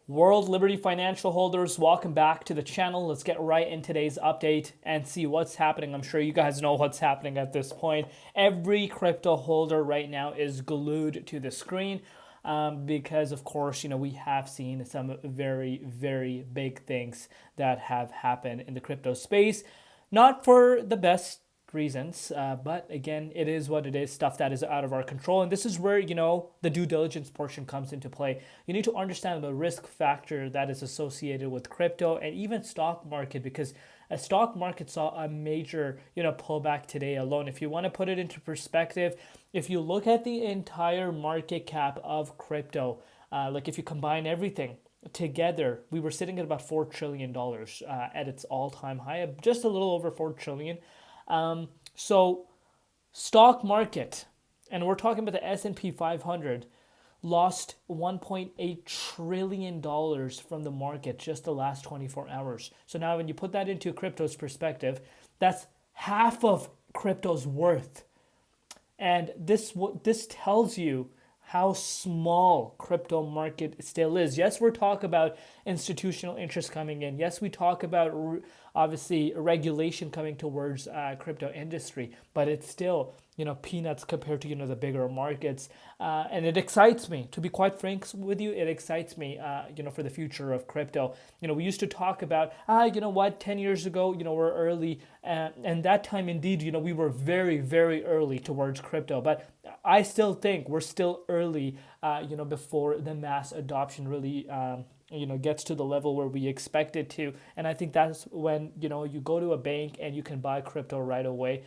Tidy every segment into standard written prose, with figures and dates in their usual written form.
World Liberty Financial holders, welcome back to the channel. Let's get right in today's update and see what's happening. I'm sure you guys know what's happening at this point. Every crypto holder right now is glued to the screen because, of course, we have seen some very, very big things that have happened in the crypto space. Not for the best reasons, but again, it is what it is, stuff that is out of our control. And this is where the due diligence portion comes into play. You need to understand the risk factor that is associated with crypto and even stock market, because a stock market saw a major pullback today alone. If you want to put it into perspective, if you look at the entire market cap of crypto, like if you combine everything together, we were sitting at about $4 trillion at its all-time high, of just a little over 4 trillion. So stock market, and we're talking about the S&P 500, lost $1.8 trillion from the market just the last 24 hours. So now when you put that into crypto's perspective, that's half of crypto's worth. And this tells you how small crypto market still is. Yes, we're talking about institutional interest coming in. Yes, we talk about obviously regulation coming towards crypto industry, but it's still peanuts compared to the bigger markets. And it excites me, to be quite frank with you. It excites me for the future of crypto. We used to talk about 10 years ago we're early, and that time indeed we were very, very early towards crypto, but I still think we're still early before the mass adoption really gets to the level where we expect it to. And I think that's when you go to a bank and you can buy crypto right away.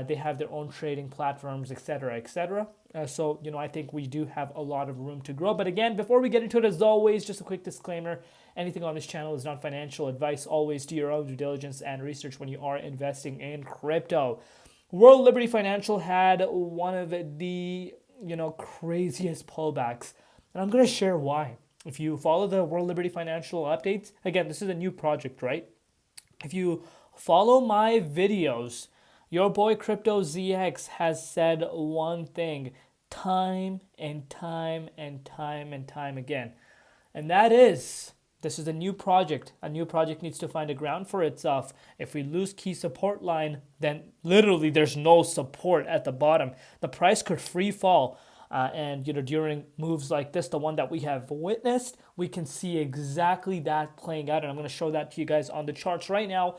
They have their own trading platforms, etc., etc. So I think we do have a lot of room to grow. But again, before we get into it, as always, just a quick disclaimer: anything on this channel is not financial advice. Always do your own due diligence and research when you are investing in crypto. World Liberty Financial had one of the craziest pullbacks, and I'm going to share why. If you follow the World Liberty Financial updates, again, this is a new project, right? If you follow my videos, your boy Crypto ZX has said one thing time and time and time and time again, and that is, this is a new project. A new project needs to find a ground for itself. If we lose key support line, then literally there's no support at the bottom. The price could free fall. And during moves like this, the one that we have witnessed, we can see exactly that playing out. And I'm going to show that to you guys on the charts right now.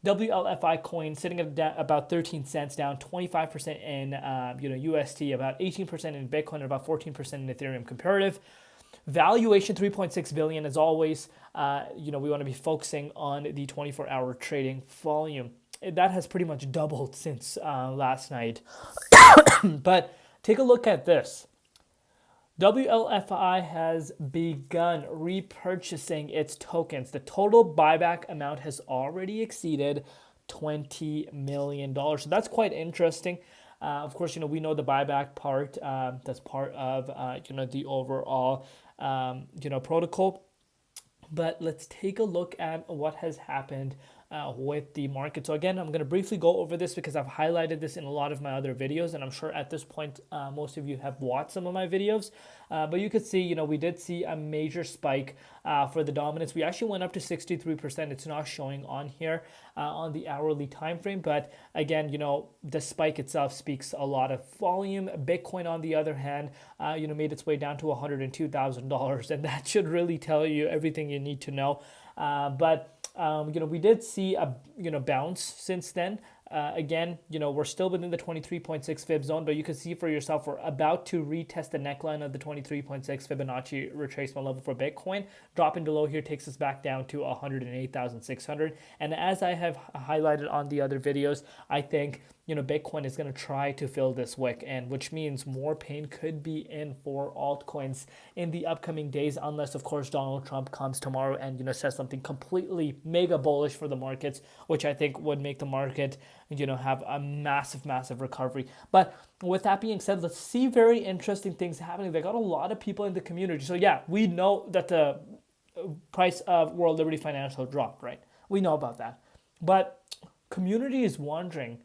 Wlfi coin sitting at about 13 cents, down 25% in UST, about 18% in Bitcoin, and about 14% in Ethereum comparative. Valuation 3.6 billion. As always, we want to be focusing on the 24-hour trading volume. That has pretty much doubled since last night. But take a look at this. WLFI has begun repurchasing its tokens. The total buyback amount has already exceeded $20 million. So that's quite interesting. Of course, we know the buyback part. That's part of the overall protocol. But let's take a look at what has happened with the market. So again, I'm going to briefly go over this because I've highlighted this in a lot of my other videos, and I'm sure at this point most of you have watched some of my videos. But you could see, we did see a major spike for the dominance. We actually went up to 63%. It's not showing on here on the hourly time frame, but again, the spike itself speaks a lot of volume. Bitcoin, on the other hand, made its way down to $102,000, and that should really tell you everything you need to know. But we did see a bounce since then. Again, we're still within the 23.6 fib zone, but you can see for yourself we're about to retest the neckline of the 23.6 Fibonacci retracement level for Bitcoin. Dropping below here takes us back down to 108,600. And as I have highlighted on the other videos, I think Bitcoin is going to try to fill this wick, and which means more pain could be in for altcoins in the upcoming days, unless of course Donald Trump comes tomorrow and says something completely mega bullish for the markets, which I think would make the market have a massive recovery. But with that being said, let's see very interesting things happening. They got a lot of people in the community. So yeah, we know that the price of World Liberty Financial dropped, right? We know about that. But community is wondering,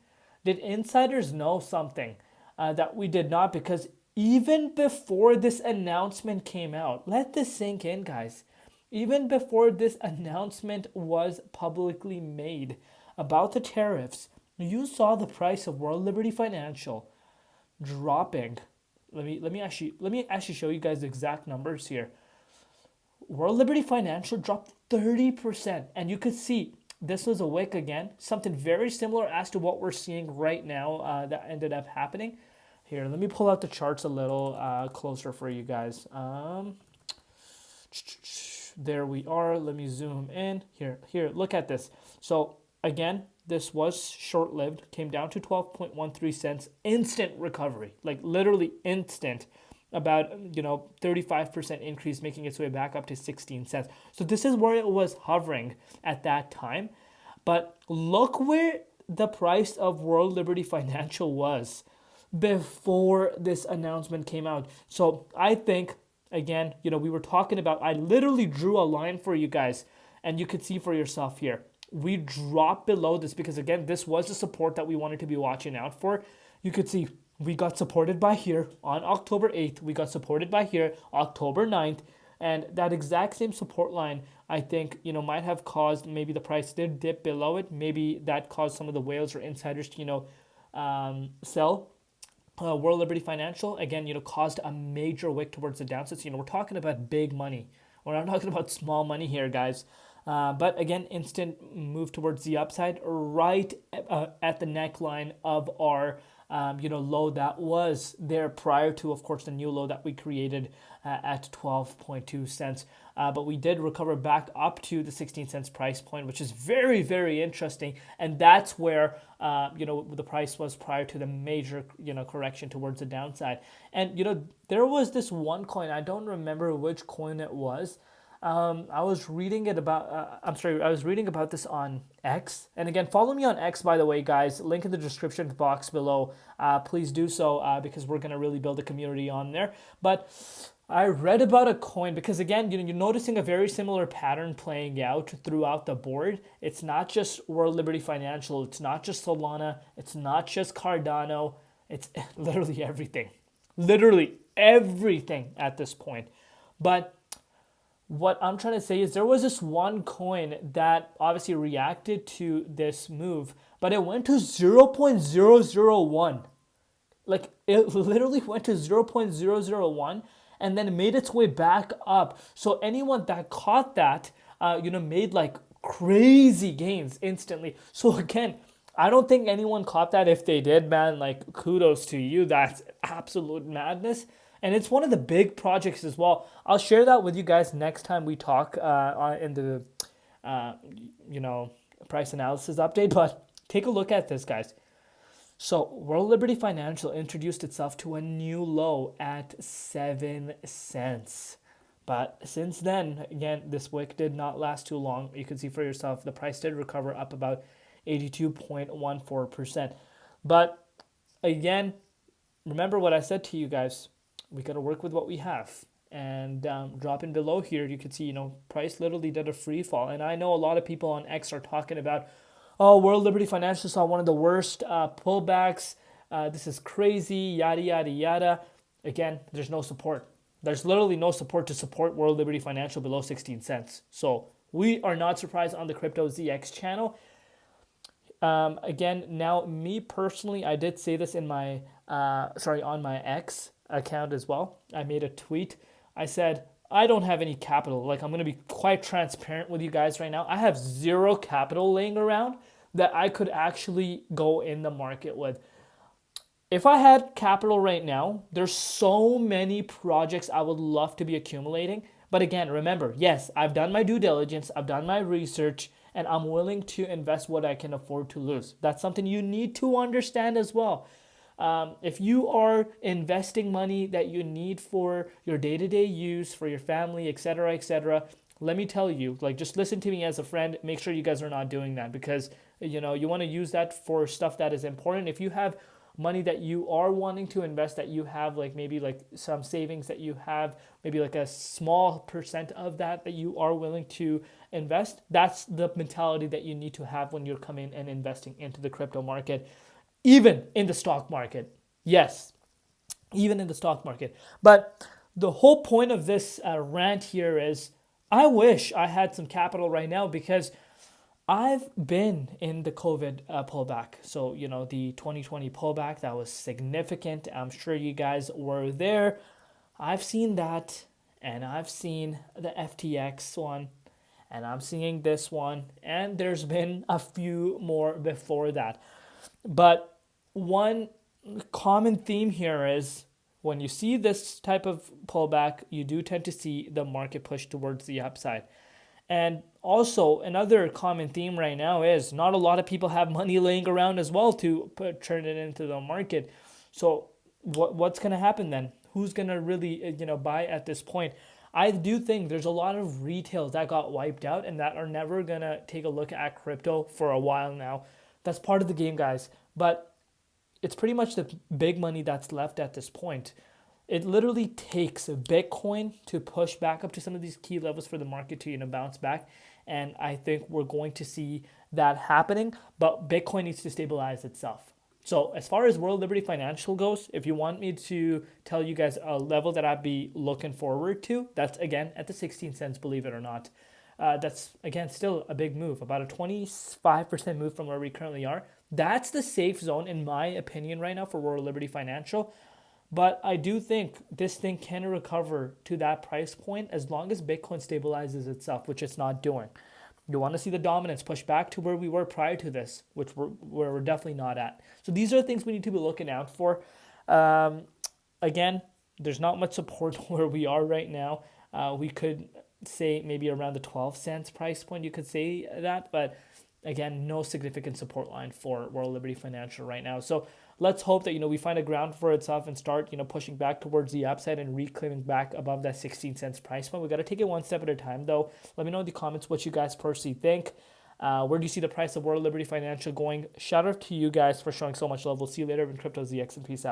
did insiders know something that we did not? Because even before this announcement came out, let this sink in, guys. Even before this announcement was publicly made about the tariffs, you saw the price of World Liberty Financial dropping. Let me actually show you guys the exact numbers here. World Liberty Financial dropped 30%, and you could see this was a wick again, something very similar as to what we're seeing right now that ended up happening. Here, let me pull out the charts a little closer for you guys. There we are. Let me zoom in. Here, look at this. So again, this was short-lived, came down to 12.13 cents, instant recovery, like literally instant, about 35% increase, making its way back up to 16 cents. So this is where it was hovering at that time. But look where the price of World Liberty Financial was before this announcement came out. So I think, again, we were talking about, I literally drew a line for you guys, and you could see for yourself here. We dropped below this because, again, this was the support that we wanted to be watching out for. You could see we got supported by here on October 8th. We got supported by here October 9th. And that exact same support line, I think, might have caused maybe the price did dip below it. Maybe that caused some of the whales or insiders to, sell World Liberty Financial. Again, caused a major wick towards the downside. So, we're talking about big money. We're not talking about small money here, guys. But again, instant move towards the upside right at the neckline of our low that was there prior to, of course, the new low that we created at 12.2 cents. But we did recover back up to the 16 cents price point, which is very, very interesting. And that's where, the price was prior to the major, correction towards the downside. And, there was this one coin, I don't remember which coin it was. I was reading about this on X. And again, follow me on X, by the way, guys. Link in the description box below. Please do so because we're going to really build a community on there. But I read about a coin because, again, you're noticing a very similar pattern playing out throughout the board. It's not just World Liberty Financial. It's not just Solana. It's not just Cardano. It's literally everything. Literally everything at this point. But what I'm trying to say is there was this one coin that obviously reacted to this move, but it went to 0.001. Like, it literally went to 0.001 and then made its way back up. So anyone that caught that, made like crazy gains instantly. So again, I don't think anyone caught that. If they did, man, like, kudos to you. That's absolute madness. And it's one of the big projects as well. I'll share that with you guys next time we talk in the, price analysis update. But take a look at this, guys. So World Liberty Financial introduced itself to a new low at 7 cents. But since then, again, this wick did not last too long. You can see for yourself, the price did recover up about 82.14%. But again, remember what I said to you guys. We got to work with what we have. And dropping below here, you can see, price literally did a free fall. And I know a lot of people on X are talking about, oh, World Liberty Financial saw one of the worst pullbacks. This is crazy, yada, yada, yada. Again, there's no support. There's literally no support to support World Liberty Financial below 16 cents. So we are not surprised on the Crypto ZX channel. Again, now me personally, I did say this in my, on my X account as well. I made a tweet. I said, I don't have any capital. Like, I'm going to be quite transparent with you guys right now. I have zero capital laying around that I could actually go in the market with. If I had capital right now, there's so many projects I would love to be accumulating. But again, remember, yes, I've done my due diligence, I've done my research, and I'm willing to invest what I can afford to lose. That's something you need to understand as well. If you are investing money that you need for your day-to-day use, for your family, etc., let me tell you, like, just listen to me as a friend. Make sure you guys are not doing that because, you want to use that for stuff that is important. If you have money that you are wanting to invest, that you have like maybe like some savings that you have, maybe like a small percent of that you are willing to invest, that's the mentality that you need to have when you're coming and investing into the crypto market. Even in the stock market. Yes, even in the stock market. But the whole point of this rant here is I wish I had some capital right now because I've been in the COVID pullback. So, the 2020 pullback, that was significant. I'm sure you guys were there. I've seen that, and I've seen the FTX one, and I'm seeing this one, and there's been a few more before that. But one common theme here is when you see this type of pullback, you do tend to see the market push towards the upside. And also, another common theme right now is not a lot of people have money laying around as well to turn it into the market. So, what's going to happen then? Who's going to really buy at this point? I do think there's a lot of retails that got wiped out and that are never going to take a look at crypto for a while now. That's part of the game, guys. But it's pretty much the big money that's left at this point. It literally takes Bitcoin to push back up to some of these key levels for the market to bounce back, and I think we're going to see that happening. But Bitcoin needs to stabilize itself. So as far as World Liberty Financial goes, if you want me to tell you guys a level that I'd be looking forward to, that's again at the 16 cents, believe it or not. That's again still a big move, about a 25% move from where we currently are. That's the safe zone in my opinion right now for World Liberty Financial. But I do think this thing can recover to that price point as long as Bitcoin stabilizes itself, which it's not doing. You want to see the dominance push back to where we were prior to this, which we're definitely not at. So these are things we need to be looking out for. Again, there's not much support where we are right now. We could say maybe around the 12 cents price point, you could say that, but again, no significant support line for World Liberty Financial right now. So let's hope that we find a ground for itself and start pushing back towards the upside and reclaiming back above that 16 cents price point. We got to take it one step at a time, though. Let me know in the comments what you guys personally think. Where do you see the price of World Liberty Financial going? Shout out to you guys for showing so much love. We'll see you later in Crypto ZX, and peace out.